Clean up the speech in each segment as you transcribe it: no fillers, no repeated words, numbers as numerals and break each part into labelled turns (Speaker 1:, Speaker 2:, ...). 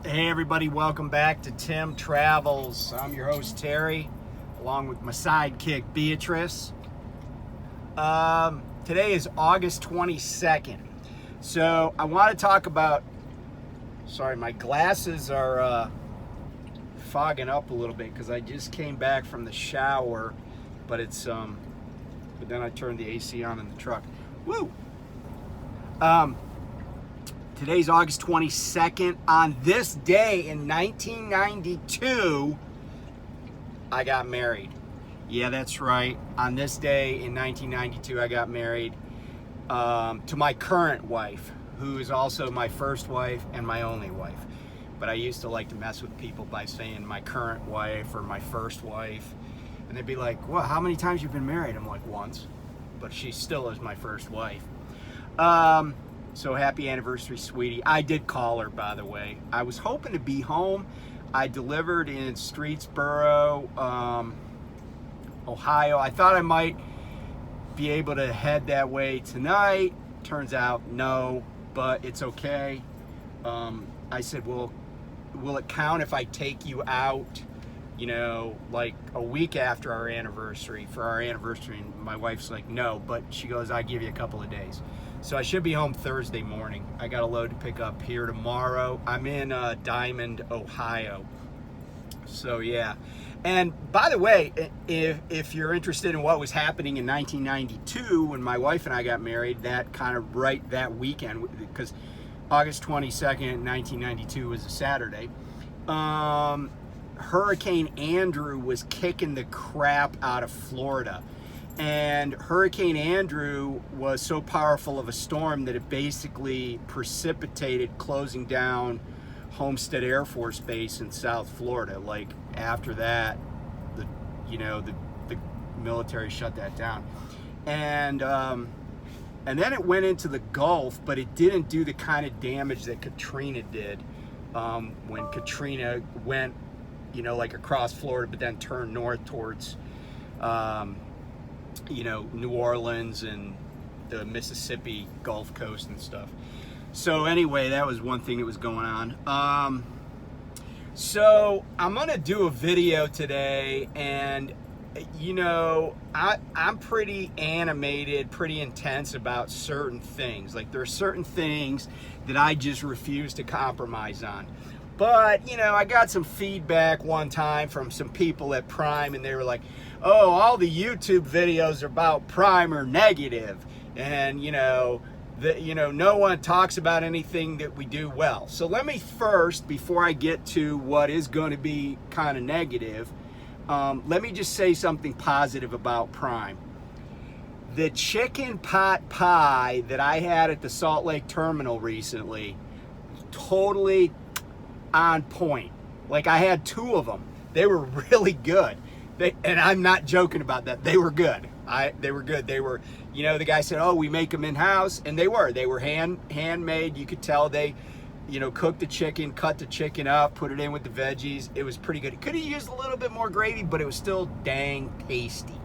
Speaker 1: Hey everybody, welcome back to Tim Travels. I'm your host Terry, along with my sidekick Beatrice. Today is August 22nd. So I want to talk about, sorry, my glasses are fogging up a little bit because I just came back from the shower, but but then I turned the AC on in the truck. Woo! Today's August 22nd. On this day in 1992, I got married. Yeah, that's right. On this day in 1992, I got married to my current wife, who is also my first wife and my only wife. But I used to like to mess with people by saying my current wife or my first wife. And they'd be like, well, how many times you've been married? I'm like, once. But she still is my first wife. So happy anniversary, sweetie. I did call her, by the way. I was hoping to be home. I delivered in Streetsboro, Ohio. I thought I might be able to head that way tonight. Turns out, no, but it's okay. I said, well, will it count if I take you out, like a week after our anniversary, for our anniversary? And my wife's like, no, but she goes, I give you a couple of days. So I should be home Thursday morning. I got a load to pick up here tomorrow. I'm in Diamond, Ohio. So yeah. And by the way, if you're interested in what was happening in 1992 when my wife and I got married, that kind of right that weekend, because August 22nd, 1992 was a Saturday, Hurricane Andrew was kicking the crap out of Florida. And Hurricane Andrew was so powerful of a storm that it basically precipitated closing down Homestead Air Force Base in South Florida. Like after that, the military shut that down. And then it went into the Gulf, but it didn't do the kind of damage that Katrina did when Katrina went, like across Florida, but then turned north towards New Orleans and the Mississippi Gulf Coast and stuff. So anyway, that was one thing that was going on. So I'm gonna do a video today, and I'm pretty animated, pretty intense about certain things. Like there are certain things that I just refuse to compromise on. But, I got some feedback one time from some people at Prime, and they were like, oh, all the YouTube videos about Prime are negative. And, no one talks about anything that we do well. So let me first, before I get to what is going to be kind of negative, let me just say something positive about Prime. The chicken pot pie that I had at the Salt Lake Terminal recently, totally on point. Like I had 2 of them. They were really good. And I'm not joking about that. They were good. They were good. They were, the guy said, oh, we make them in-house. And they were handmade. You could tell they, cooked the chicken, cut the chicken up, put it in with the veggies. It was pretty good. It could have used a little bit more gravy, but it was still dang tasty.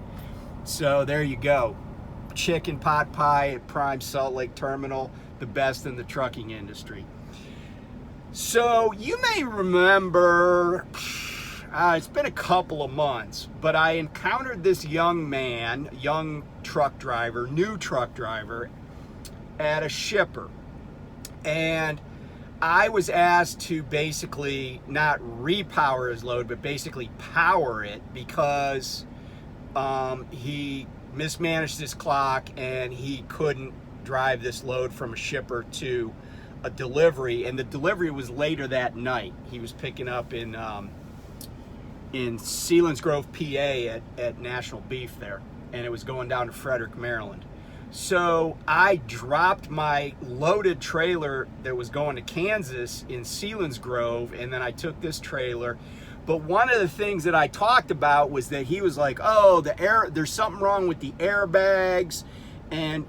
Speaker 1: So there you go. Chicken pot pie at Prime Salt Lake Terminal, the best in the trucking industry. So you may remember, it's been a couple of months, but I encountered this young man, new truck driver at a shipper. And I was asked to basically not repower his load, but basically power it because he mismanaged his clock and he couldn't drive this load from a shipper to a delivery, and the delivery was later that night. He was picking up in Selinsgrove, PA at National Beef there, and it was going down to Frederick, Maryland. So I dropped my loaded trailer that was going to Kansas in Selinsgrove, and then I took this trailer. But one of the things that I talked about was that he was like, oh, there's something wrong with the airbags, and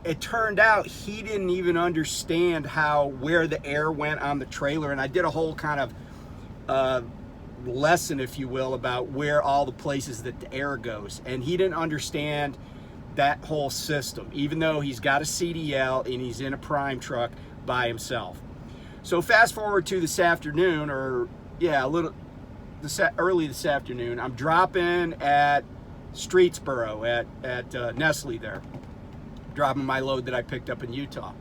Speaker 1: it turned out he didn't even understand where the air went on the trailer. And I did a whole kind of lesson, if you will, about where all the places that the air goes. And he didn't understand that whole system, even though he's got a CDL and he's in a Prime truck by himself. So fast forward to this afternoon, or yeah, early this afternoon. I'm dropping at Streetsboro at Nestle there, dropping my load that I picked up in Utah.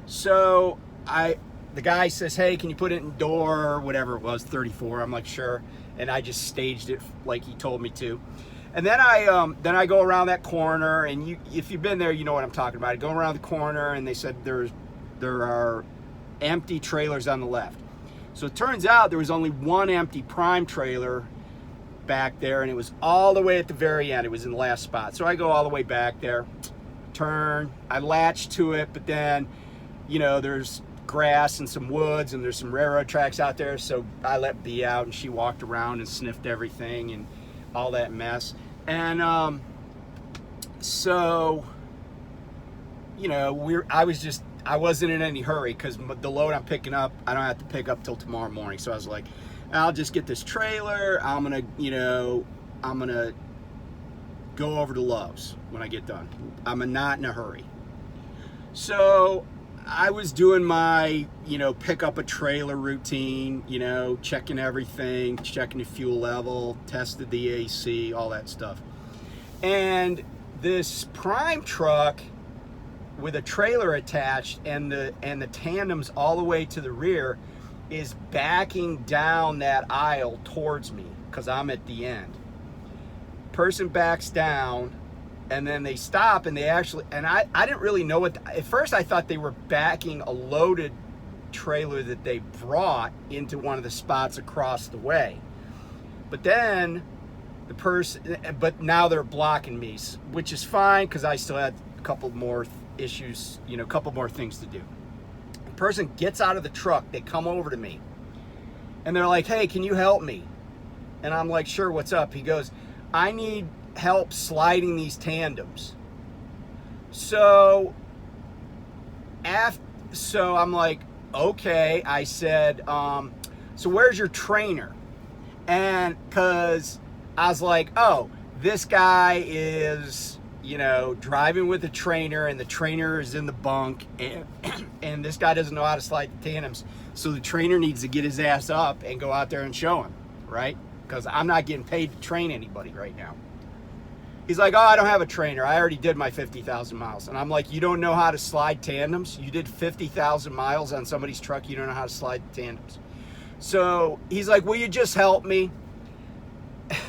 Speaker 1: So the guy says, hey, can you put it in door, whatever it was, 34. I'm like, sure. And I just staged it like he told me to. And then I go around that corner, and if you've been there, you know what I'm talking about. I go around the corner, and they said there are empty trailers on the left. So it turns out there was only one empty prime trailer back there, and it was all the way at the very end. It was in the last spot. So I go all the way back there, turn, I latch to it, but then, you know, there's grass and some woods, and there's some railroad tracks out there. So I let B out, and she walked around and sniffed everything and all that mess. And so, you know, I wasn't in any hurry, because the load I'm picking up, I don't have to pick up till tomorrow morning. So I was like, I'll just get this trailer. I'm gonna go over to Love's when I get done. I'm not in a hurry. So I was doing my, pick up a trailer routine, checking everything, checking the fuel level, tested the AC, all that stuff. And this prime truck with a trailer attached and the tandems all the way to the rear is backing down that aisle towards me, because I'm at the end. Person backs down, and then they stop, and I didn't really know at first I thought they were backing a loaded trailer that they brought into one of the spots across the way. But then but now they're blocking me, which is fine, because I still had a couple more issues, a couple more things to do. The person gets out of the truck, they come over to me, and they're like, hey, can you help me? And I'm like, sure, what's up? He goes, I need help sliding these tandems. So I'm like, okay. I said, so where's your trainer? And because I was like, oh, this guy is, driving with a trainer, and the trainer is in the bunk, and this guy doesn't know how to slide the tandems. So the trainer needs to get his ass up and go out there and show him, right? Because I'm not getting paid to train anybody right now. He's like, oh, I don't have a trainer. I already did my 50,000 miles. And I'm like, you don't know how to slide tandems? You did 50,000 miles on somebody's truck. You don't know how to slide tandems. So he's like, will you just help me?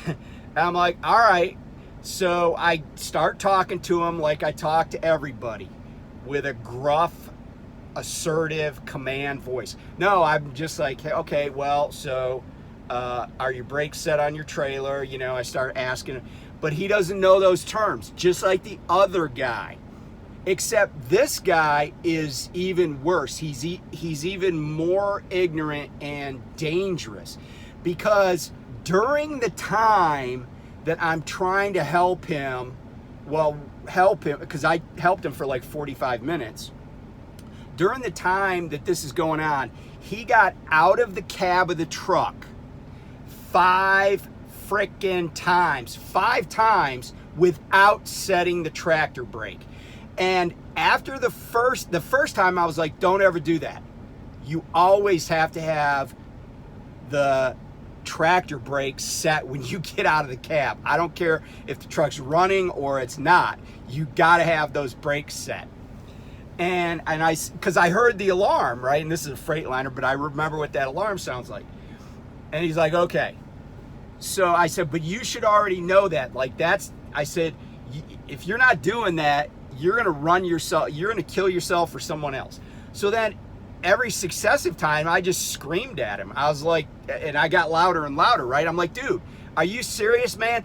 Speaker 1: And I'm like, all right. So I start talking to him like I talk to everybody, with a gruff, assertive command voice. No, I'm just like, hey, okay, well, so are your brakes set on your trailer? I start asking him. But he doesn't know those terms, just like the other guy. Except this guy is even worse. He's even more ignorant and dangerous, because during the time that I'm trying to help him, because I helped him for like 45 minutes. During the time that this is going on, he got out of the cab of the truck 5 times without setting the tractor brake. And after the first time, I was like, don't ever do that. You always have to have the tractor brake set when you get out of the cab. I don't care if the truck's running or it's not. You got to have those brakes set. And because I heard the alarm, right? And this is a Freightliner, but I remember what that alarm sounds like. And he's like, okay. So I said, but you should already know that. I said, if you're not doing that, you're going to run yourself, you're going to kill yourself or someone else. So then every successive time, I just screamed at him. I was like, and I got louder and louder, right? I'm like, dude, are you serious, man?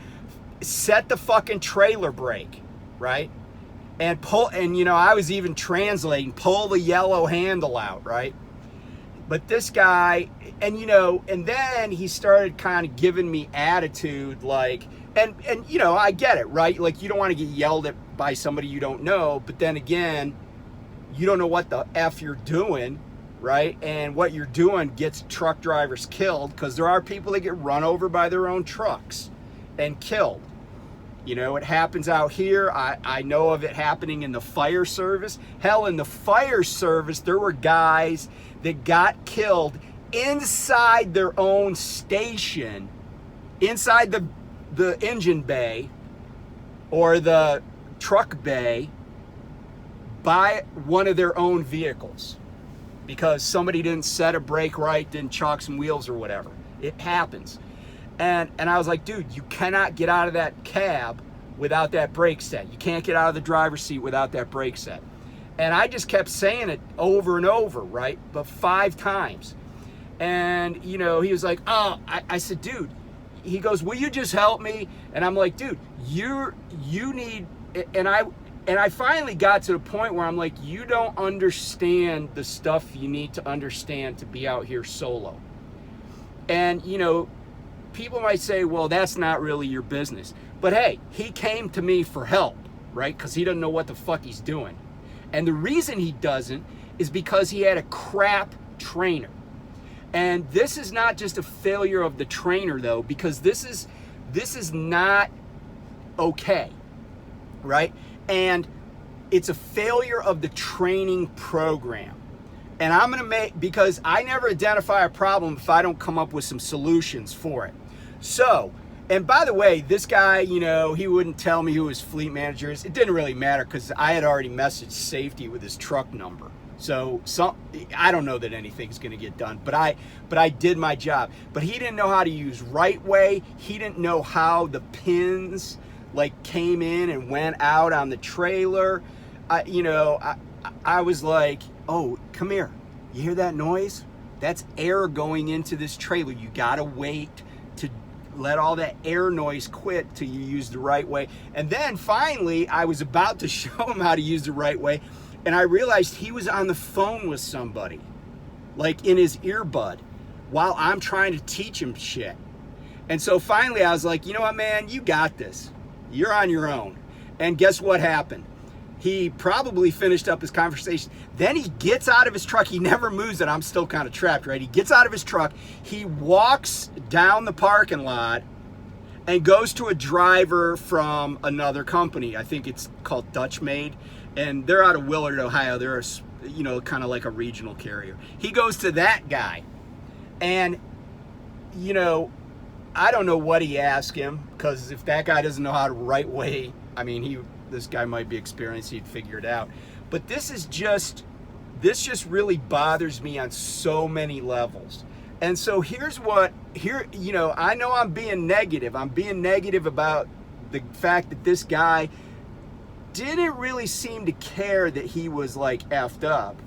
Speaker 1: Set the fucking trailer brake, right? And pull, and I was even translating, pull the yellow handle out, right? But this guy, and then he started kind of giving me attitude, like, and I get it, right? Like, you don't want to get yelled at by somebody you don't know, but then again, you don't know what the F you're doing, right? And what you're doing gets truck drivers killed, because there are people that get run over by their own trucks and killed. It happens out here. I know of it happening in the fire service. Hell, in the fire service, there were guys that got killed inside their own station, inside the engine bay or the truck bay by one of their own vehicles because somebody didn't set a brake right, didn't chalk some wheels or whatever. It happens. And I was like, dude, you cannot get out of that cab without that brake set. You can't get out of the driver's seat without that brake set. And I just kept saying it over and over, right? But 5 times. And, you know, he was like, oh, I said, dude, he goes, will you just help me? And I'm like, dude, you need, and I finally got to the point where I'm like, you don't understand the stuff you need to understand to be out here solo. And, you know, people might say, well, that's not really your business. But hey, he came to me for help, right? Because he doesn't know what the fuck he's doing. And the reason he doesn't is because he had a crap trainer. And this is not just a failure of the trainer, though, because this is not okay, right? And it's a failure of the training program. And I'm gonna make, because I never identify a problem if I don't come up with some solutions for it. So, and by the way, this guy, you know, he wouldn't tell me who his fleet manager is. It didn't really matter because I had already messaged safety with his truck number. So I don't know that anything's gonna get done, but I did my job. But he didn't know how to use right way. He didn't know how the pins like came in and went out on the trailer. I was like, oh, come here. You hear that noise? That's air going into this trailer. You gotta wait to let all that air noise quit till you use the right way. And then finally, I was about to show him how to use the right way, and I realized he was on the phone with somebody, like in his earbud, while I'm trying to teach him shit. And so finally I was like, you know what, man, you got this. You're on your own. And guess what happened? He probably finished up his conversation. Then he gets out of his truck. He never moves it. I'm still kind of trapped, right? He gets out of his truck. He walks down the parking lot and goes to a driver from another company. I think it's called Dutch Made. And they're out of Willard, Ohio. They're, kind of like a regional carrier. He goes to that guy. And, I don't know what he asked him, because if that guy doesn't know how to right way, this guy might be experienced, he'd figure it out. But this just really bothers me on so many levels. And so I know I'm being negative. I'm being negative about the fact that this guy didn't really seem to care that he was like effed up.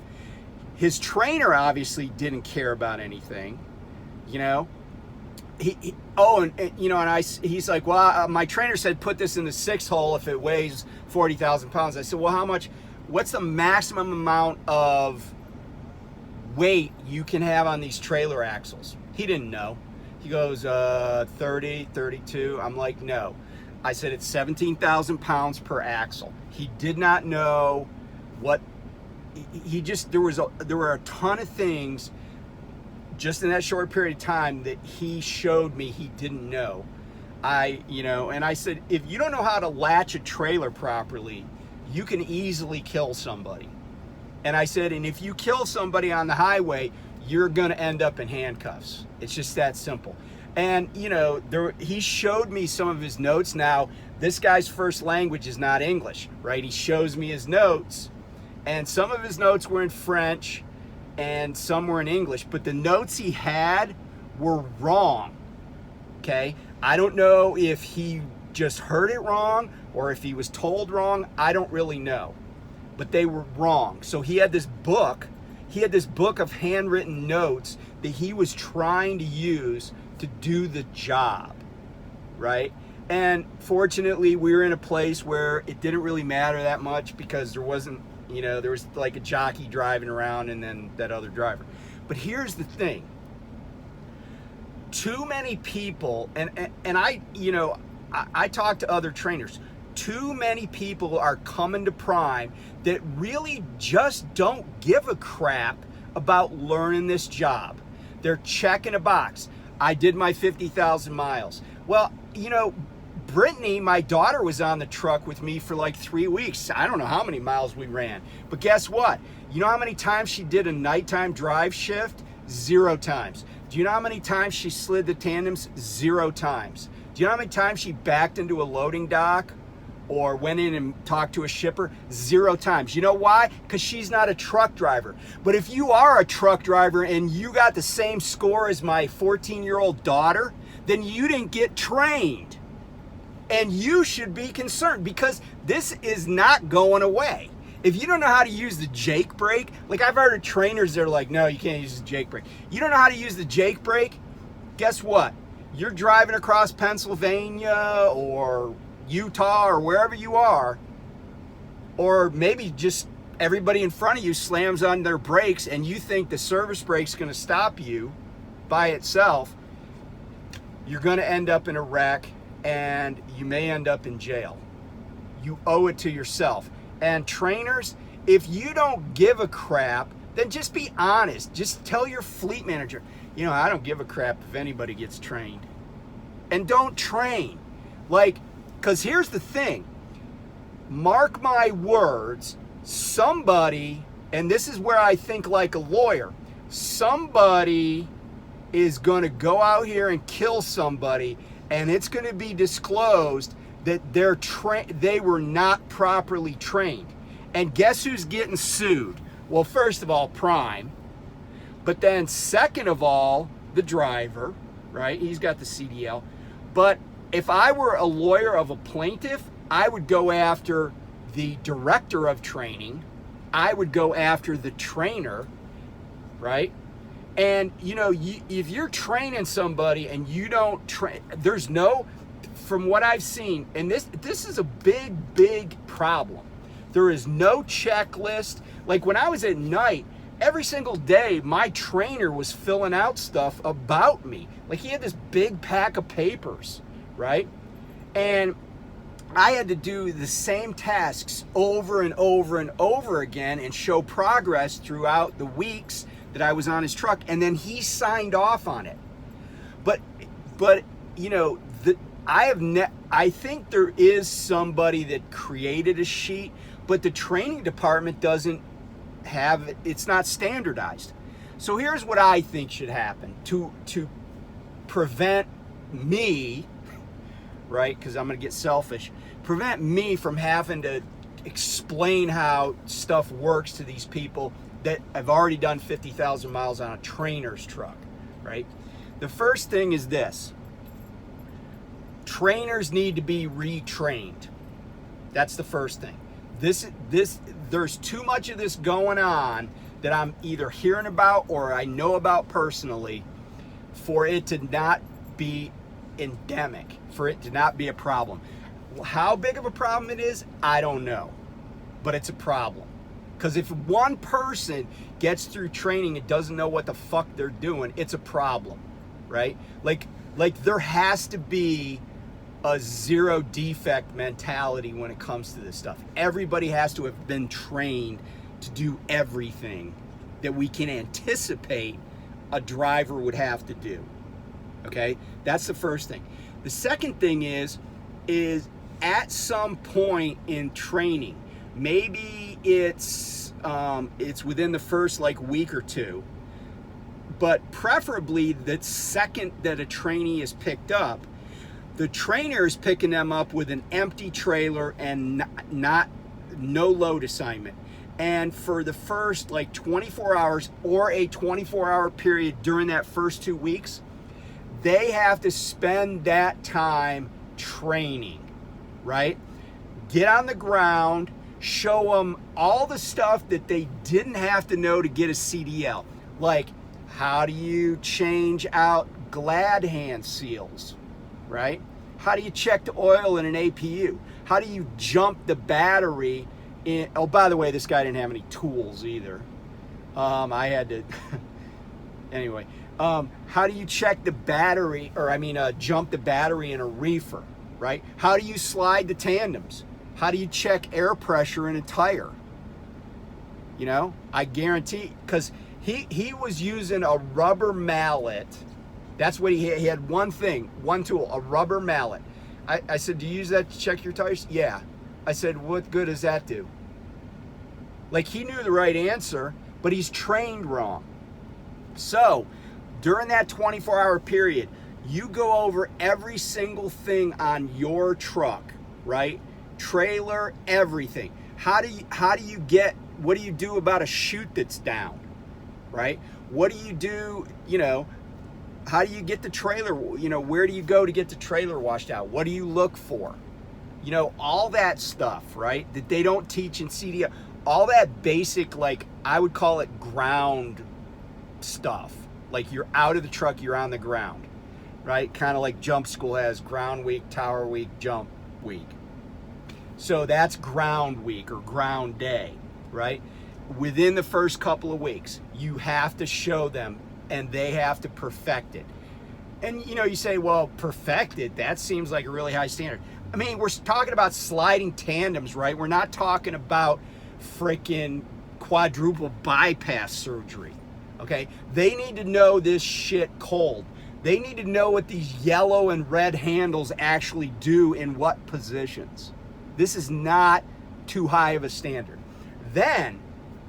Speaker 1: His trainer obviously didn't care about anything, he's like, well, my trainer said put this in the 6 hole if it weighs 40,000 pounds. I said, well, what's the maximum amount of weight you can have on these trailer axles? He didn't know. He goes, 30, 32. I'm like, no. I said, it's 17,000 pounds per axle. He did not know what, there were a ton of things just in that short period of time that he showed me he didn't know. And I said, if you don't know how to latch a trailer properly, you can easily kill somebody. And I said, and if you kill somebody on the highway, you're gonna end up in handcuffs. It's just that simple. And he showed me some of his notes. Now, this guy's first language is not English, right? He shows me his notes, and some of his notes were in French and some were in English, but the notes he had were wrong, okay? I don't know if he just heard it wrong or if he was told wrong. I don't really know, but they were wrong. So he had this book of handwritten notes that he was trying to use to do the job, right? And fortunately, we were in a place where it didn't really matter that much because there wasn't, there was like a jockey driving around and then that other driver. But here's the thing. Too many people, and I talk to other trainers, too many people are coming to Prime that really just don't give a crap about learning this job. They're checking a box. I did my 50,000 miles. Well, Brittany, my daughter, was on the truck with me for like 3 weeks. I don't know how many miles we ran, but guess what? You know how many times she did a nighttime drive shift? 0 times. Do you know how many times she slid the tandems? 0 times. Do you know how many times she backed into a loading dock or went in and talked to a shipper? 0 times. You know why? Because she's not a truck driver. But if you are a truck driver and you got the same score as my 14-year-old daughter, then you didn't get trained. And you should be concerned, because this is not going away. If you don't know how to use the Jake brake, like I've heard of trainers that are like, no, you can't use the Jake brake. You don't know how to use the Jake brake? Guess what? You're driving across Pennsylvania or Utah or wherever you are, or maybe just everybody in front of you slams on their brakes and you think the service brake's going to stop you by itself. You're going to end up in a wreck and you may end up in jail. You owe it to yourself. And trainers, if you don't give a crap, then just be honest. Just tell your fleet manager, you know, I don't give a crap if anybody gets trained. And don't train. Like, because here's the thing. Mark my words, somebody, and this is where I think like a lawyer, somebody is going to go out here and kill somebody, and it's going to be disclosed that they were not properly trained. And guess who's getting sued? Well, first of all, Prime. But then second of all, the driver, right? He's got the CDL. But if I were a lawyer of a plaintiff, I would go after the director of training. I would go after the trainer, right? And, you know, if you're training somebody and you don't train, there's no, from what I've seen, and this is a big problem. There is no checklist. Like when I was at night, every single day, my trainer was filling out stuff about me. Like he had this big pack of papers, right? And I had to do the same tasks over and over and over again and show progress throughout the weeks that I was on his truck. And then he signed off on it. But you know, I think there is somebody that created a sheet, but the training department doesn't have it. It's not standardized. So here's what I think should happen to prevent me, right? Because I'm going to get selfish. Prevent me from having to explain how stuff works to these people that have already done 50,000 miles on a trainer's truck, right? The first thing is this. Trainers need to be retrained. That's the first thing. There's too much of this going on that I'm either hearing about or I know about personally for it to not be endemic, for it to not be a problem. How big of a problem it is, I don't know, but it's a problem. Because if one person gets through training and doesn't know what the fuck they're doing, it's a problem, right? Like there has to be a zero defect mentality when it comes to this stuff. Everybody has to have been trained to do everything that we can anticipate a driver would have to do. Okay, that's the first thing. The second thing is at some point in training, maybe it's within the first like week or two, but preferably the second that a trainee is picked up, the trainer is picking them up with an empty trailer and no load assignment. And for the first like 24 hours or a 24-hour period during that first 2 weeks, they have to spend that time training, right? Get on the ground, show them all the stuff that they didn't have to know to get a CDL. Like, how do you change out glad hand seals, right? How do you check the oil in an APU? How do you jump the battery in? Oh, by the way, this guy didn't have any tools either. I had to, anyway. How do you check the battery, jump the battery in a reefer, right? How do you slide the tandems? How do you check air pressure in a tire? You know, I guarantee, because he was using a rubber mallet. That's what he had one tool, a rubber mallet. I said, do you use that to check your tires? Yeah. I said, what good does that do? Like, he knew the right answer, but he's trained wrong. So during that 24-hour period, you go over every single thing on your truck, right? Trailer, everything. What do you do about a chute that's down, right? What do you do, how do you get the trailer, where do you go to get the trailer washed out? What do you look for? All that stuff, right? That they don't teach in CDL. All that basic, like, I would call it ground stuff. Like, you're out of the truck, you're on the ground, right? Kind of like jump school has ground week, tower week, jump week. So that's ground week or ground day, right? Within the first couple of weeks, you have to show them and they have to perfect it. And you say, well, perfect it, that seems like a really high standard. I mean, we're talking about sliding tandems, right? We're not talking about freaking quadruple bypass surgery, okay? They need to know this shit cold. They need to know what these yellow and red handles actually do in what positions. This is not too high of a standard. Then,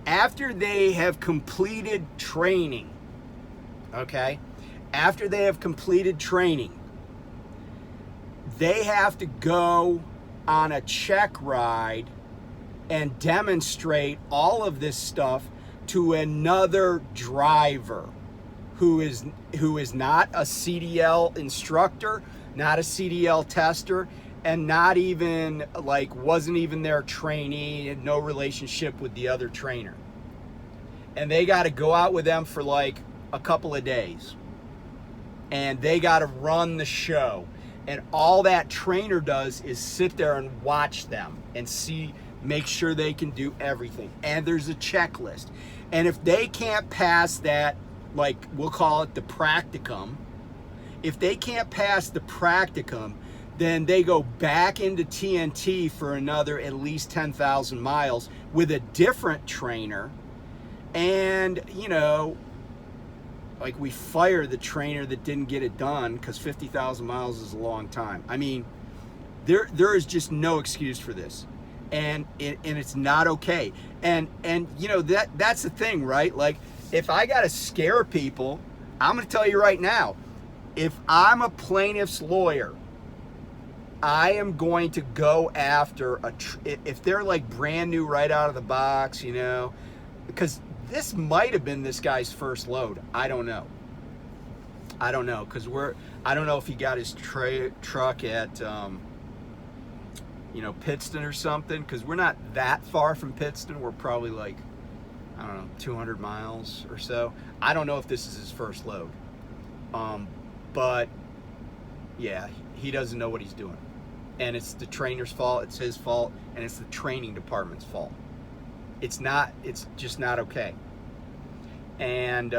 Speaker 1: after they have completed training, okay? After they have completed training, they have to go on a check ride and demonstrate all of this stuff to another driver who is not a CDL instructor, not a CDL tester, and not even, like, wasn't even their trainee, had no relationship with the other trainer. And they got to go out with them for like a couple of days. And they got to run the show. And all that trainer does is sit there and watch them and make sure they can do everything. And there's a checklist. And if they can't pass that, like, we'll call it the practicum, if they can't pass the practicum, then they go back into TNT for another at least 10,000 miles with a different trainer. And, like, we fire the trainer that didn't get it done because 50,000 miles is a long time. I mean, there is just no excuse for this. And it's not okay. And that's the thing, right? Like, if I got to scare people, I'm going to tell you right now, if I'm a plaintiff's lawyer, I am going to go after if they're like brand new right out of the box, because this might have been this guy's first load. I don't know. Because I don't know if he got his truck at, Pittston or something, because we're not that far from Pittston. We're probably like, 200 miles or so. I don't know if this is his first load. But yeah, he doesn't know what he's doing. And it's the trainer's fault, it's his fault, and it's the training department's fault. It's just not okay. And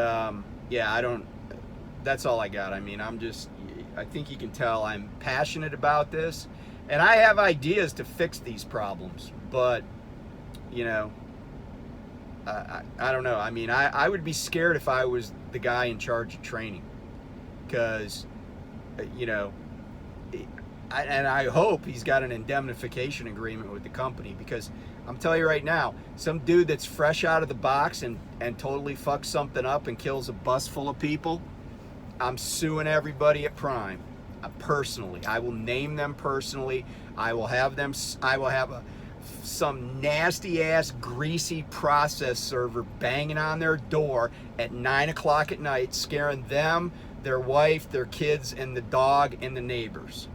Speaker 1: that's all I got. I mean, I think you can tell I'm passionate about this, and I have ideas to fix these problems, but, I don't know. I mean, I would be scared if I was the guy in charge of training, because, I hope he's got an indemnification agreement with the company, because I'm telling you right now, some dude that's fresh out of the box and totally fucks something up and kills a bus full of people, I'm suing everybody at Prime. Personally, I will name them personally. I will have some nasty ass greasy process server banging on their door at 9 o'clock at night, scaring them, their wife, their kids, and the dog and the neighbors.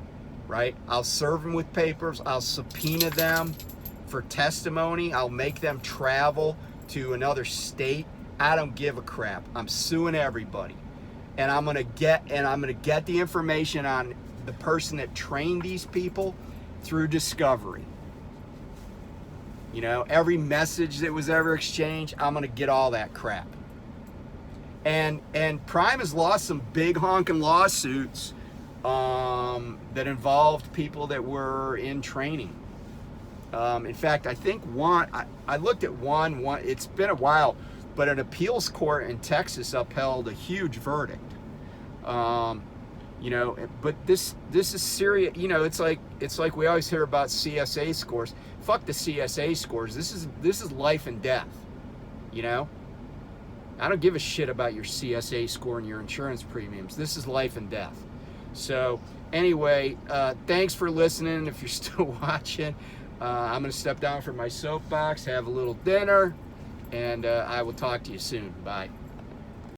Speaker 1: Right? I'll serve them with papers. I'll subpoena them for testimony. I'll make them travel to another state. I don't give a crap. I'm suing everybody. And I'm gonna get the information on the person that trained these people through discovery. Every message that was ever exchanged, I'm gonna get all that crap. And Prime has lost some big honking lawsuits that involved people that were in training. In fact, I think I looked at one, it's been a while, but an appeals court in Texas upheld a huge verdict. You know, but this is serious. You know, it's like we always hear about CSA scores. Fuck the CSA scores. This is life and death. You know, I don't give a shit about your CSA score and your insurance premiums. This is life and death. So anyway, thanks for listening. If you're still watching, I'm gonna step down from my soapbox, have a little dinner, and I will talk to you soon. Bye.